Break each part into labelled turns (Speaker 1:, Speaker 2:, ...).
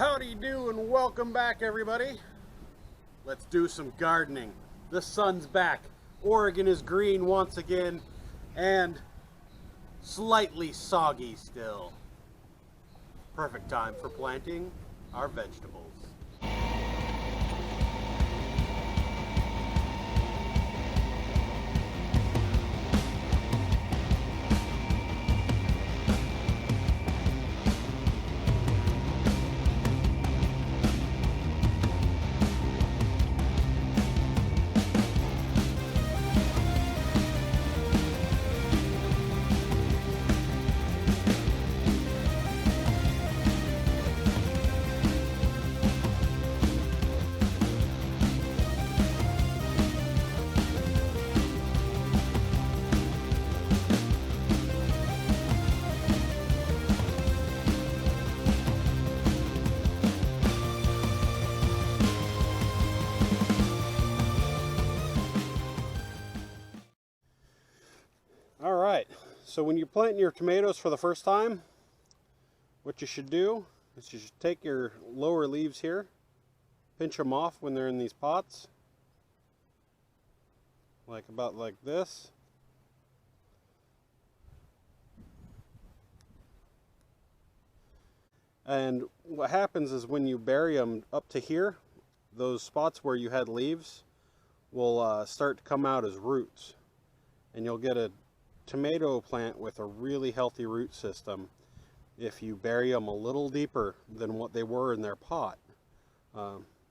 Speaker 1: Howdy do and welcome back, everybody. Let's do some gardening. The sun's back. Oregon is green once again and slightly soggy still. Perfect time for planting our vegetables. Alright, so when you're planting your tomatoes for the first time, what you should do is you should take your lower leaves here, pinch them off when they're in these pots, about like this. And what happens is when you bury them up to here, those spots where you had leaves will start to come out as roots. And you'll get a tomato plant with a really healthy root system if you bury them a little deeper than what they were in their pot.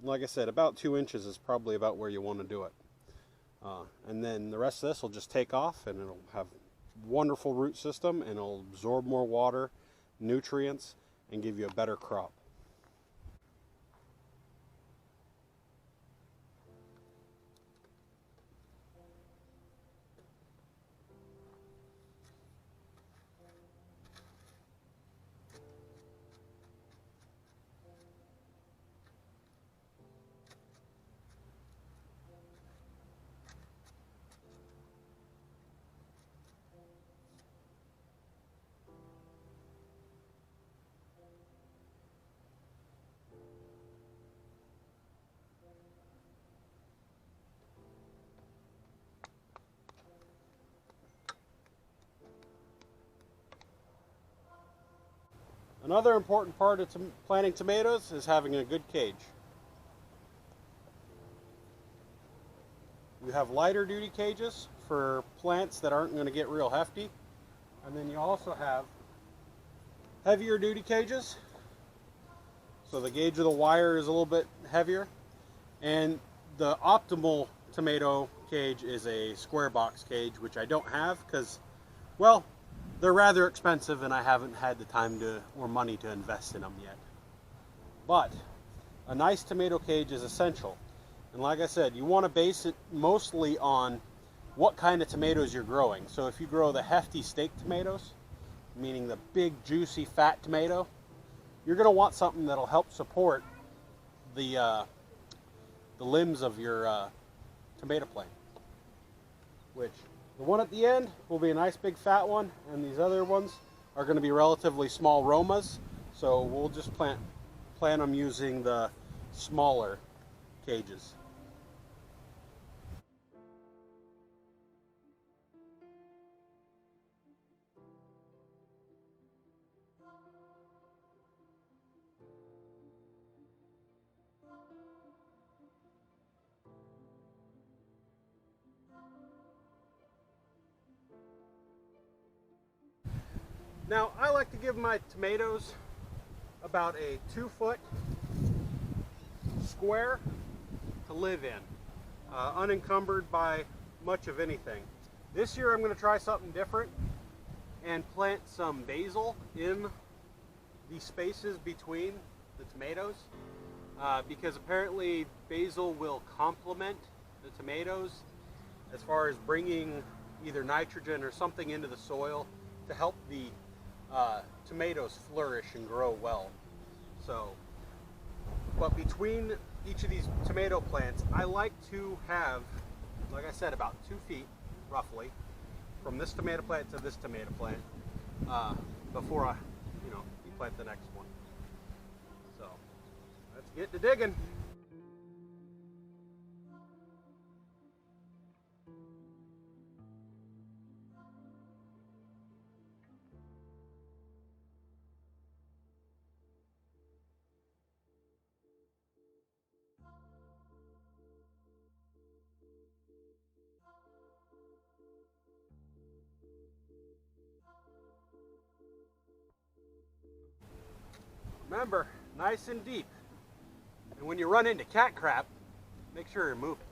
Speaker 1: Like I said, about 2 inches is probably about where you want to do it. And then the rest of this will just take off and it'll have wonderful root system and it'll absorb more water, nutrients, and give you a better crop. Another important part of planting tomatoes is having a good cage. You have lighter duty cages for plants that aren't going to get real hefty. And then you also have heavier duty cages. So the gauge of the wire is a little bit heavier. And the optimal tomato cage is a square box cage, which I don't have because, well, they're rather expensive and I haven't had the time or money to invest in them yet. But a nice tomato cage is essential. And like I said, you want to base it mostly on what kind of tomatoes you're growing. So if you grow the hefty steak tomatoes, meaning the big juicy fat tomato, you're going to want something that'll help support the limbs of your tomato plant. Which the one at the end will be a nice big fat one, and these other ones are going to be relatively small romas. So we'll just plan them using the smaller cages. Now, I like to give my tomatoes about a 2-foot square to live in, unencumbered by much of anything. This year I'm going to try something different and plant some basil in the spaces between the tomatoes, because apparently basil will complement the tomatoes as far as bringing either nitrogen or something into the soil to help the tomatoes flourish and grow well. So, but between each of these tomato plants, I like to have, like I said, about 2 feet roughly from this tomato plant to this tomato plant before I, plant the next one. So Get to digging. Remember, nice and deep. And when you run into cat crap, make sure you move it.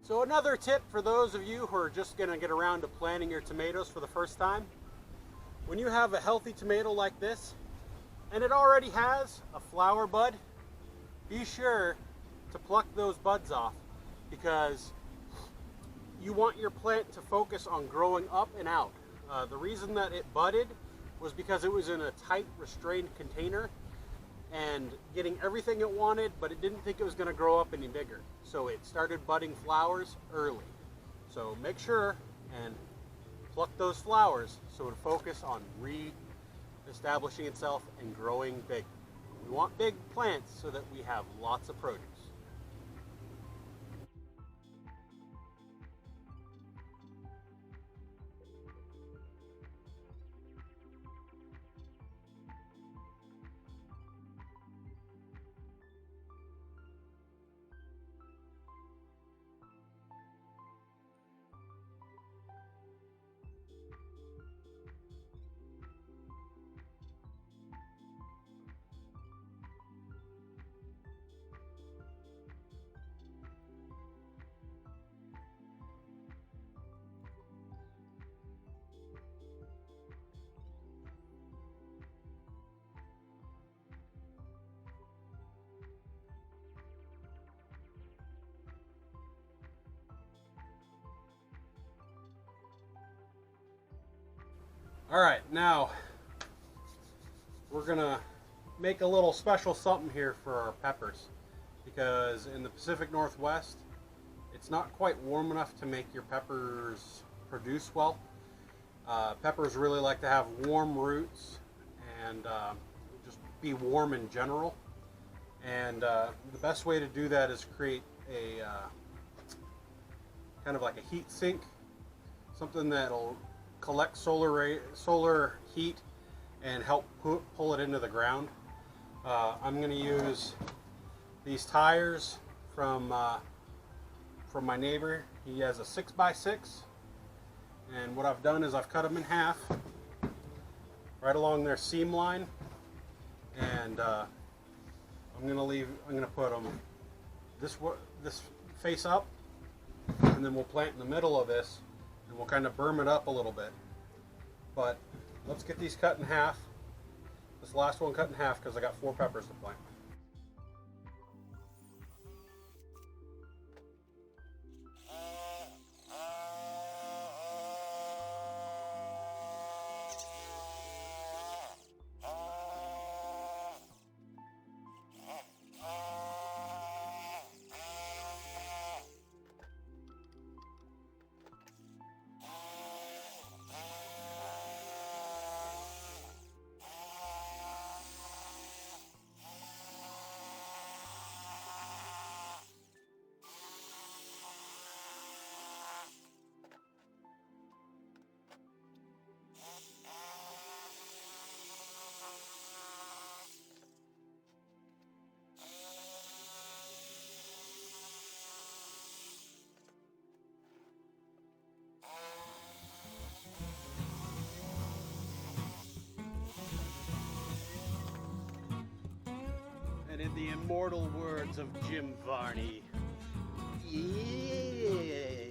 Speaker 1: So another tip for those of you who are just going to get around to planting your tomatoes for the first time, when you have a healthy tomato like this, and it already has a flower bud, be sure to pluck those buds off, because you want your plant to focus on growing up and out. The reason that it budded was because it was in a tight, restrained container and getting everything it wanted, but it didn't think it was going to grow up any bigger. So it started budding flowers early. So make sure and pluck those flowers so it focus on re-establishing itself and growing big. We want big plants so that we have lots of produce. All right, now we're gonna make a little special something here for our peppers, because in the Pacific Northwest, it's not quite warm enough to make your peppers produce well. Peppers really like to have warm roots and just be warm in general. And the best way to do that is create a kind of like a heat sink, something that'll collect solar heat and help pull it into the ground. I'm going to use these tires from my neighbor. He has a 6x6, and what I've done is I've cut them in half right along their seam line, and I'm going to put them this face up, and then we'll plant in the middle of this, and we'll kind of berm it up a little bit. But let's get these cut in half. This last one cut in half because I got 4 peppers to plant. And in the immortal words of Jim Varney, yeah.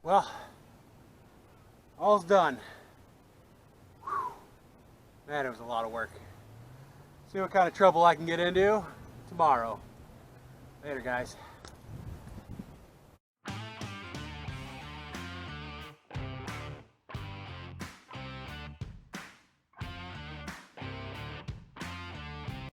Speaker 1: Well, all's done. Whew. Man, it was a lot of work. See what kind of trouble I can get into tomorrow. Later, guys.